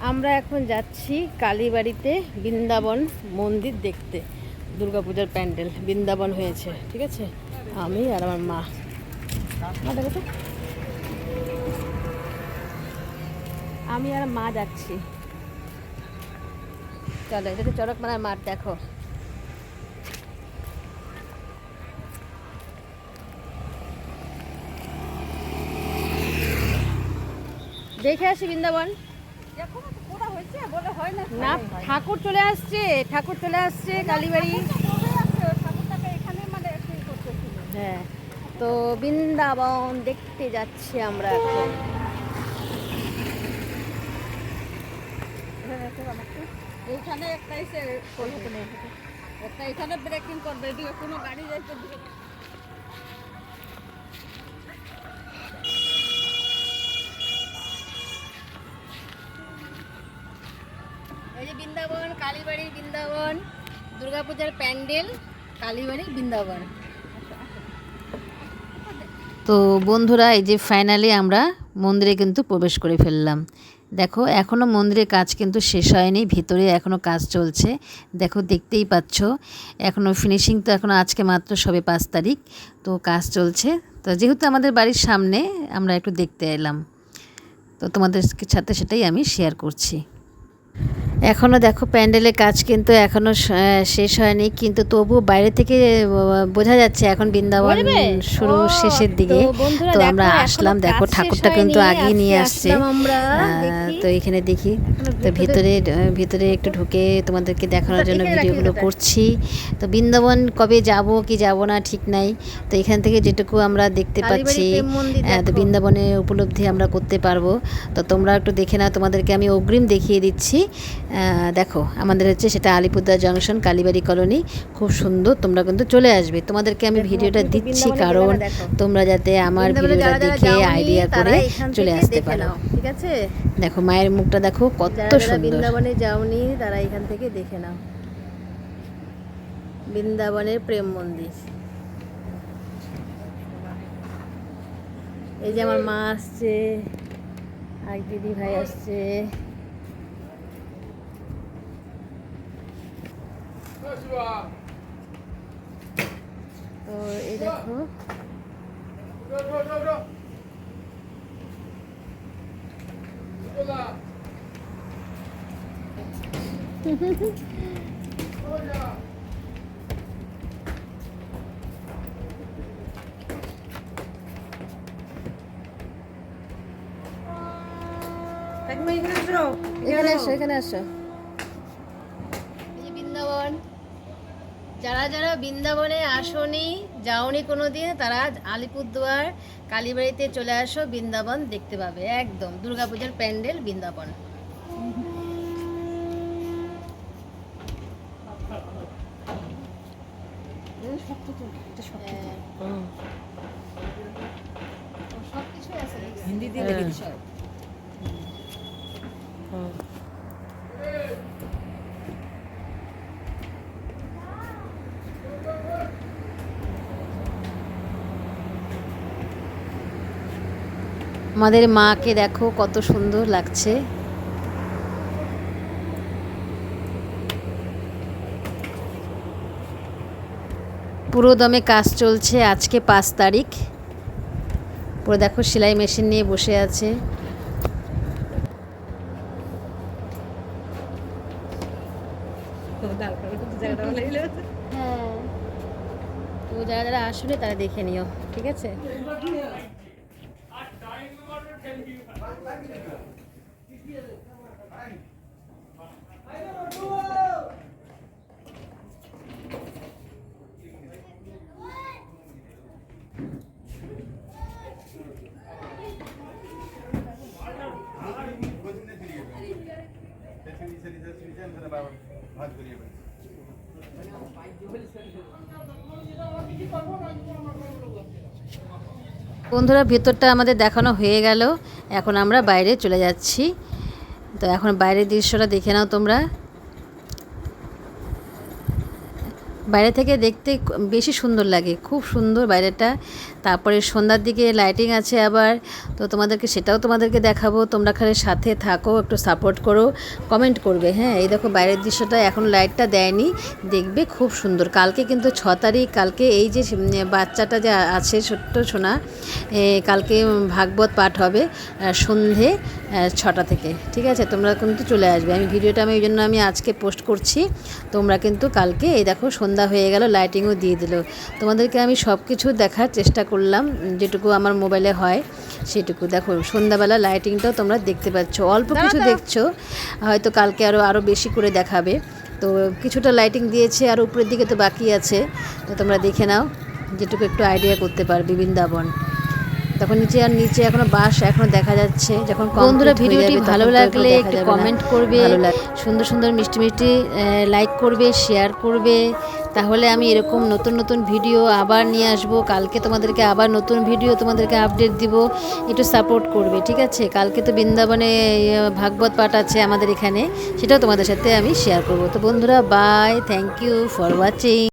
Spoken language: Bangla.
আমরা এখন যাচ্ছি কালীবাড়িতে বৃন্দাবন মন্দির দেখতে। দুর্গাপূজার প্যান্ডেল বৃন্দাবন হয়েছে, ঠিক আছে। আমি আর আমার মা, দেখো তো, আমি আর মা যাচ্ছি। চলো, এটা তো চড়কমানার মাঠ, দেখো। দেখে আসি বৃন্দাবন। না, ঠাকুর চলে আসছে, ঠাকুর চলে আসছে কালীবাড়ি। হ্যাঁ, তো বৃন্দাবন দেখতে যাচ্ছি আমরা এখন। এইখানে একটা এসে একটা এখানে ব্রেকিং করবে, এদিকে কোনো গাড়ি যাইতে দিবে। এই যে বৃন্দাবন, কালীবাড়ি বৃন্দাবন, দুর্গাপূজার প্যান্ডেল কালীবাড়ি বৃন্দাবন। তো বন্ধুরা, এই যে ফাইনালি আমরা মন্দিরে কিন্তু প্রবেশ করে ফেললাম। দেখো, এখনও মন্দিরের কাজ কিন্তু শেষ হয়নি, ভিতরে এখনও কাজ চলছে। দেখো, দেখতেই পাচ্ছ, এখনও ফিনিশিং তো এখনও আজকে মাত্র সবে 5 তারিখ, তো কাজ চলছে। তো যেহেতু আমাদের বাড়ির সামনে, আমরা একটু দেখতে এলাম, তো তোমাদের সাথে সেটাই আমি শেয়ার করছি। এখনও দেখো প্যান্ডেলের কাজ কিন্তু এখনও শেষ হয়নি, কিন্তু তবু বাইরে থেকে বোঝা যাচ্ছে এখন বৃন্দাবন শুরু শেষের দিকে। তো আমরা আসলাম, দেখো ঠাকুরটা কিন্তু আগেই নিয়ে আসছে। তো এখানে দেখি, তো ভিতরে একটু ঢুকে তোমাদেরকে দেখানোর জন্য ভিডিওগুলো করছি। তো বৃন্দাবন কবে যাব কি যাব না ঠিক নাই। তো এখান থেকে যেটুকু আমরা দেখতে পাচ্ছি, তো বৃন্দাবনের উপলব্ধি আমরা করতে পারবো। তো তোমরা একটু দেখে নাও, তোমাদেরকে আমি অগ্রিম দেখিয়ে দিচ্ছি। দেখো, আমাদের হচ্ছে সেটা আলিপুরদুয়ার জংশন, কালীবাড়ি কলোনি। খুব সুন্দর, তোমরা কিন্তু চলে আসবে। তোমাদেরকে আমি ভিডিওটা দিচ্ছি কারণ তোমরা যাতে আমার ভিডিওটা দেখে আইডিয়া করে চলে আসতে পারো, ঠিক আছে। দেখো, মায়ের মুখটা দেখো কত সুন্দর। বৃন্দাবনে যাওনি তারা এখান থেকে দেখে নাও, বৃন্দাবনের প্রেম মন্দির। এই যে আমার মা আসছে, আর দিদি ভাই আসছে। তো এই দেখো, এখানে আসো, এখানে আসো। এই যে বৃন্দাবন, যারা যারা বৃন্দাবনে আসনি, যাওনি কোনো দিন, তারা আলিপুরদুয়ার কালীবাড়িতে চলে আসো, বৃন্দাবন দেখতে পাবে। একদম দুর্গাপূজার প্যান্ডেল বৃন্দাবন। সবকিছুই আছে, হিন্দি দিয়ে লিখে দিস। আমাদের মাকে দেখো কত সুন্দর লাগছে। পুরো দমে কাজ চলছে। আজকে 5 তারিখ। পুরো দেখো সেলাই মেশিন নিয়ে বসে আছে। হ্যাঁ, তো যারা যারা আসলে তারা দেখে নিও, ঠিক আছে। বন্ধুরা, ভেতরটা আমাদের দেখানো হয়ে গেল, এখন আমরা বাইরে চলে যাচ্ছি। তো এখন বাইরের দৃশ্যটা দেখে নাও তোমরা। বাইরে থেকে দেখতে বেশি সুন্দর লাগে, খুব সুন্দর বাইরেটা। তারপরে সন্ধ্যার দিকে লাইটিং আছে আবার, তো সেটাও তোমাদেরকে দেখাবো। তোমরা খালি সাথে থাকো, একটু সাপোর্ট করো, কমেন্ট করবে। হ্যাঁ, এই দেখো বাইরের দৃশ্যটা, এখন লাইটটা দেয়নি, দেখবে খুব সুন্দর। কালকে কিন্তু 6 তারিখ, কালকে এই যে বাচ্চাটা যে আছে ছোট্ট সোনা, কালকে ভাগবত পাঠ হবে সন্ধে 6টা থেকে। ঠিক আছে, তোমরা কিন্তু চলে আসবে। ভিডিওটা ওই জন্য আমি আজকে পোস্ট করছি। তোমরা কিন্তু কালকে, এই দেখো সন্ধ্যা হয়ে গেল, লাইটিংও দিয়ে দিল। তোমাদেরকে আমি সব কিছু দেখার চেষ্টা করলাম, যেটুকু আমার মোবাইলে হয় সেটুকু। দেখো সন্ধ্যাবেলা লাইটিংটাও তোমরা দেখতে পাচ্ছ, অল্প কিছু দেখছো, হয়তো কালকে আরও বেশি করে দেখাবে। তো কিছুটা লাইটিং দিয়েছে, আর উপরের দিকে তো বাকি আছে, তো তোমরা দেখে নাও, যেটুকু একটু আইডিয়া করতে পারবে। বৃন্দাবন তখন নিচে এখনো বাস এখনো দেখা যাচ্ছে। যখন বন্ধুরা ভিডিওটি ভালো লাগলে একটু কমেন্ট করবে, সুন্দর সুন্দর মিষ্টি মিষ্টি লাইক করবে, শেয়ার করবে, তাহলে আমি এরকম নতুন নতুন ভিডিও আবার নিয়ে আসবো। কালকে তোমাদেরকে আবার নতুন ভিডিও তোমাদেরকে আপডেট দিব, একটু সাপোর্ট করবে। ঠিক আছে, কালকে তো বৃন্দাবনে ভাগবত পাঠ আছে আমাদের এখানে, সেটাও তোমাদের সাথে আমি শেয়ার করব। তো বন্ধুরা bye, thank you for watching.